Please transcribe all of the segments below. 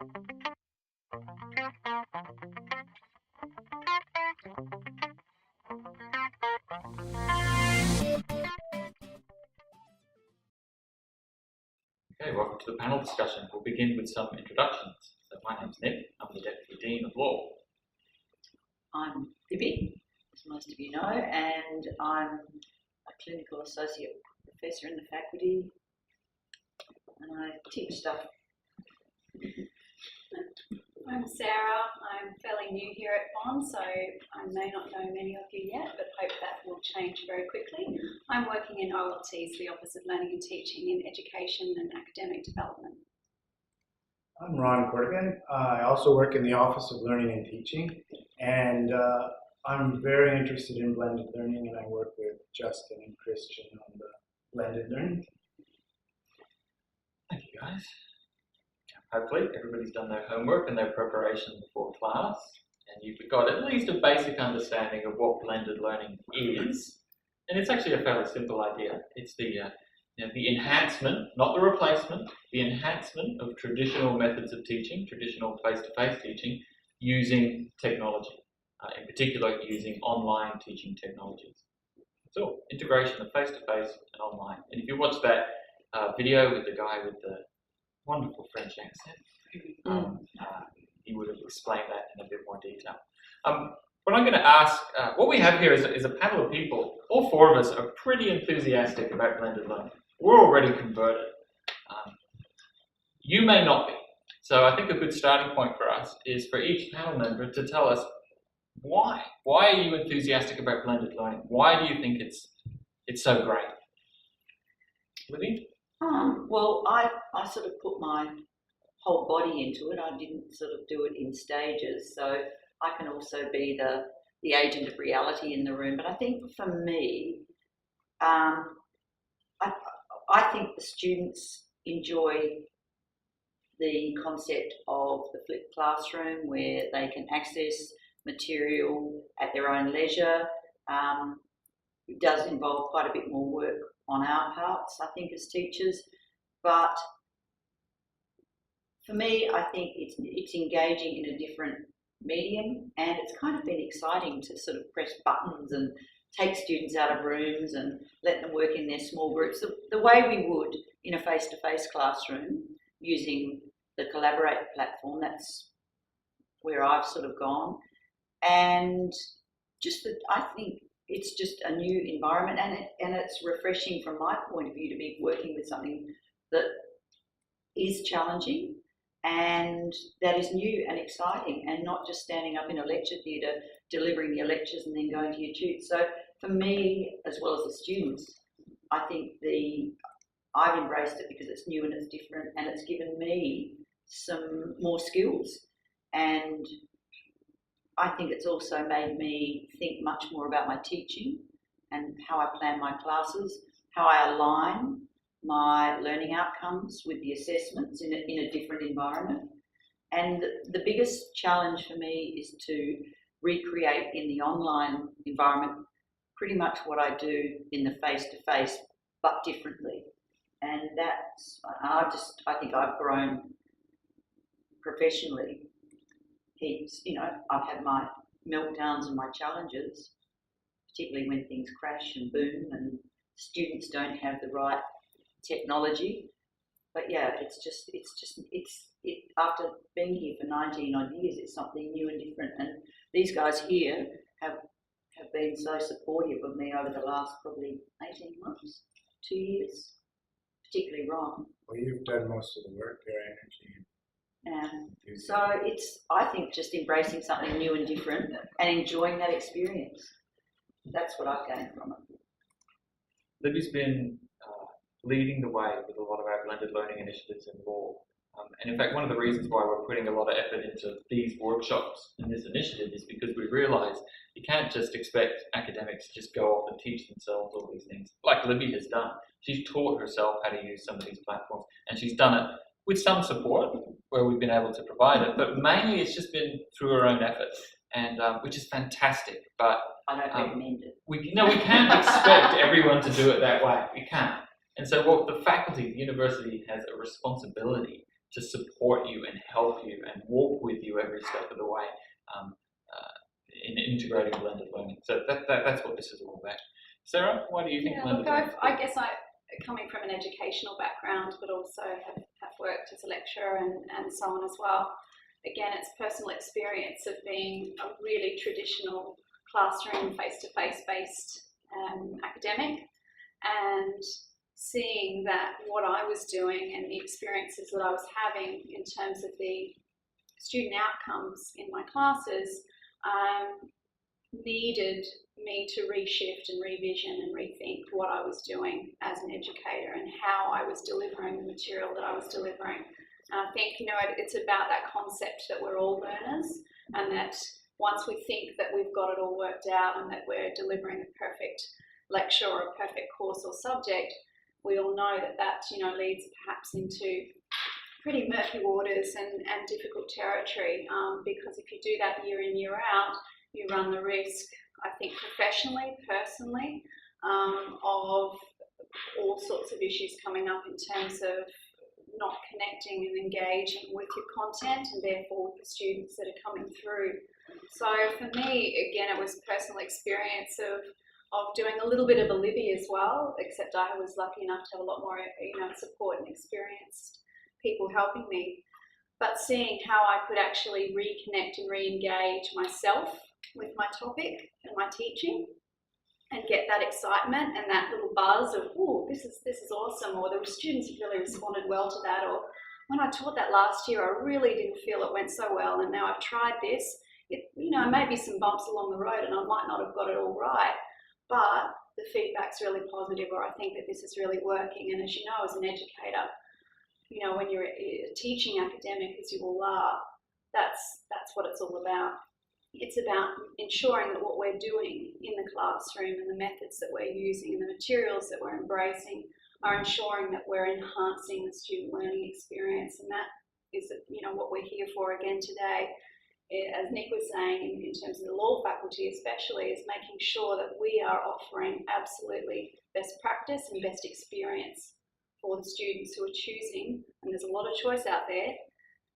Okay, welcome to the panel discussion. We'll begin with some introductions. So my name's Nick, I'm the Deputy Dean of Law. I'm Pippi, as most of you know, and I'm a clinical associate professor in the faculty, and I teach stuff. I'm Sarah. I'm fairly new here at Bond, so I may not know many of you yet, but hope that will change very quickly. I'm working in OLTs, the Office of Learning and Teaching, in Education and Academic Development. I'm Ron Cordovan. I also work in the Office of Learning and Teaching, and I'm very interested in blended learning, and I work with Justin and Christian on the blended learning. Thank you, guys. Hopefully everybody's done their homework and their preparation before class, and you've got at least a basic understanding of what blended learning is. And it's actually a fairly simple idea. It's the enhancement, not the replacement, the enhancement of traditional methods of teaching, traditional face-to-face teaching, using technology, in particular using online teaching technologies. So, integration of face-to-face and online. And if you watch that video with the guy with the wonderful French accent, he would have explained that in a bit more detail. What I'm going to ask, what we have here is a panel of people. All four of us are pretty enthusiastic about blended learning. We're already converted. You may not be. So I think a good starting point for us is for each panel member to tell us why. Why are you enthusiastic about blended learning? Why do you think it's so great? Libby? Well, I sort of put my whole body into it. I didn't sort of do it in stages, so I can also be the agent of reality in the room. But I think for me, I think the students enjoy the concept of the flipped classroom where they can access material at their own leisure. It does involve quite a bit more work on our parts, I think, as teachers. But for me, I think it's engaging in a different medium, and it's kind of been exciting to sort of press buttons and take students out of rooms and let them work in their small groups the way we would in a face-to-face classroom using the Collaborate platform. That's where I've sort of gone. And just that I think it's just a new environment, and it's refreshing from my point of view to be working with something that is challenging and that is new and exciting, and not just standing up in a lecture theatre delivering your lectures and then going to your tutes. So for me, as well as the students, I think I've embraced it because it's new and it's different, and it's given me some more skills. And I think it's also made me think much more about my teaching and how I plan my classes, how I align my learning outcomes with the assessments in a different environment. And the biggest challenge for me is to recreate in the online environment pretty much what I do in the face-to-face, but differently. And I think I've grown professionally. I've had my meltdowns and my challenges, particularly when things crash and boom and students don't have the right technology. But yeah, after being here for 19 odd years, it's something new and different. And these guys here have been so supportive of me over the last probably 18 months, 2 years, particularly Ron. Well, you've done most of the work there, energy. So I think just embracing something new and different and enjoying that experience. That's what I've gained from it. Libby's been leading the way with a lot of our blended learning initiatives in law. And in fact, one of the reasons why we're putting a lot of effort into these workshops and this initiative is because we realise you can't just expect academics to just go off and teach themselves all these things, like Libby has done. She's taught herself how to use some of these platforms, and she's done it with some support where we've been able to provide it, but mainly it's just been through her own effort, and which is fantastic. But I don't recommend it. We can't expect everyone to do it that way. We can't. And so what the faculty, the university, has a responsibility to support you and help you and walk with you every step of the way in integrating blended learning. So that's what this is all about. Sarah, why do you think blended learning? I guess coming from an educational background, but also have worked as a lecturer and so on as well. Again, it's personal experience of being a really traditional classroom, face-to-face based academic, and seeing that what I was doing and the experiences that I was having in terms of the student outcomes in my classes needed me to reshift and revision and rethink what I was doing as an educator and how I was delivering the material that I was delivering. And I think, it's about that concept that we're all learners, and that once we think that we've got it all worked out and that we're delivering a perfect lecture or a perfect course or subject, we all know that leads perhaps into pretty murky waters and difficult territory, because if you do that year in, year out, you run the risk, I think professionally, personally, of all sorts of issues coming up in terms of not connecting and engaging with your content and therefore with the students that are coming through. So for me, again, it was personal experience of doing a little bit of a Libby as well, except I was lucky enough to have a lot more support and experienced people helping me, but seeing how I could actually reconnect and re-engage myself with my topic and my teaching and get that excitement and that little buzz of, oh, this is awesome, or the students have really responded well to that, or when I taught that last year, I really didn't feel it went so well, and now I've tried this. Maybe some bumps along the road and I might not have got it all right, but the feedback's really positive, or I think that this is really working. And as you know, as an educator, when you're a teaching academic, as you all are, that's what it's all about. It's about ensuring that what we're doing in the classroom and the methods that we're using and the materials that we're embracing are ensuring that we're enhancing the student learning experience. And that is, what we're here for again today. As Nick was saying, in terms of the law faculty especially, is making sure that we are offering absolutely best practice and best experience for the students who are choosing, and there's a lot of choice out there,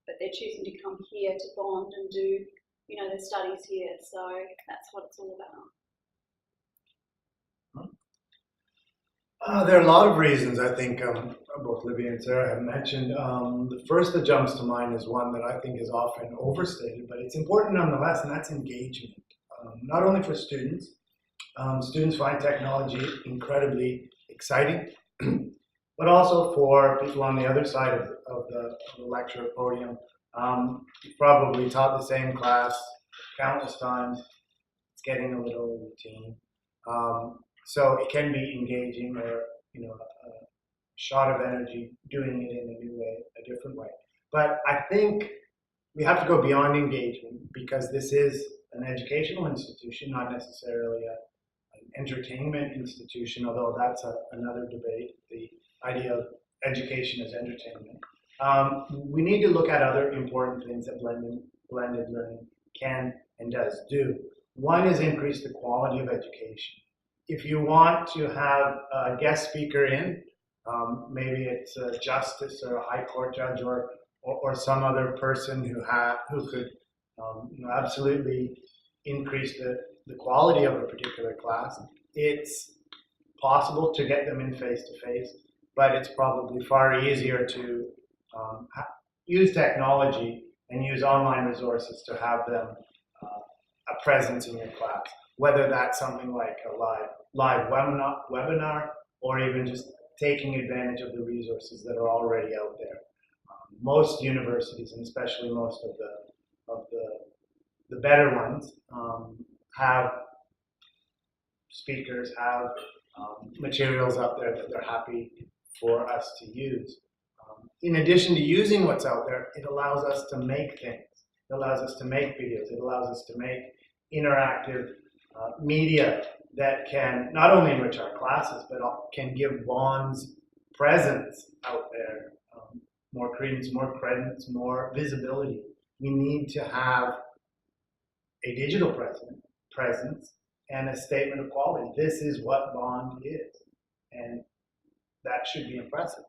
but they're choosing to come here to bond and do their studies here. So that's what it's all about. There are a lot of reasons I think both Libby and Sarah have mentioned. The first that jumps to mind is one that I think is often overstated, but it's important nonetheless, and that's engagement. Not only for students. Students find technology incredibly exciting, but also for people on the other side of the lecture podium. You've probably taught the same class countless times. It's getting a little routine. So it can be engaging, or a shot of energy, doing it in a new way, a different way. But I think we have to go beyond engagement, because this is an educational institution, not necessarily an entertainment institution, although that's another debate, the idea of education as entertainment. We need to look at other important things that blended learning can and does do. One is increase the quality of education. If you want to have a guest speaker in, maybe it's a justice or a high court judge or some other person who could absolutely increase the quality of a particular class, it's possible to get them in face-to-face, but it's probably far easier to use technology and use online resources to have them a presence in your class, whether that's something like a live webinar or even just taking advantage of the resources that are already out there. Most universities, and especially most of the better ones, have speakers, have materials out there that they're happy for us to use. In addition to using what's out there, it allows us to make things. It allows us to make videos. It allows us to make interactive media that can not only enrich our classes, but can give Bond's presence out there more credence, more presence, more visibility. We need to have a digital presence and a statement of quality. This is what Bond is, and that should be impressive.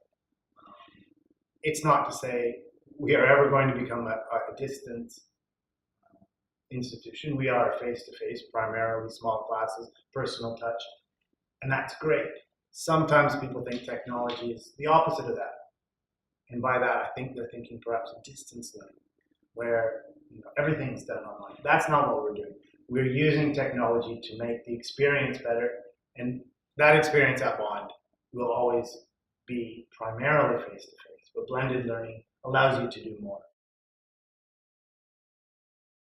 It's not to say we are ever going to become a distance institution. We are face-to-face, primarily small classes, personal touch, and that's great. Sometimes people think technology is the opposite of that. And by that, I think they're thinking perhaps of distance learning, where everything's done online. That's not what we're doing. We're using technology to make the experience better, and that experience at Bond will always be primarily face-to-face, but blended learning allows you to do more.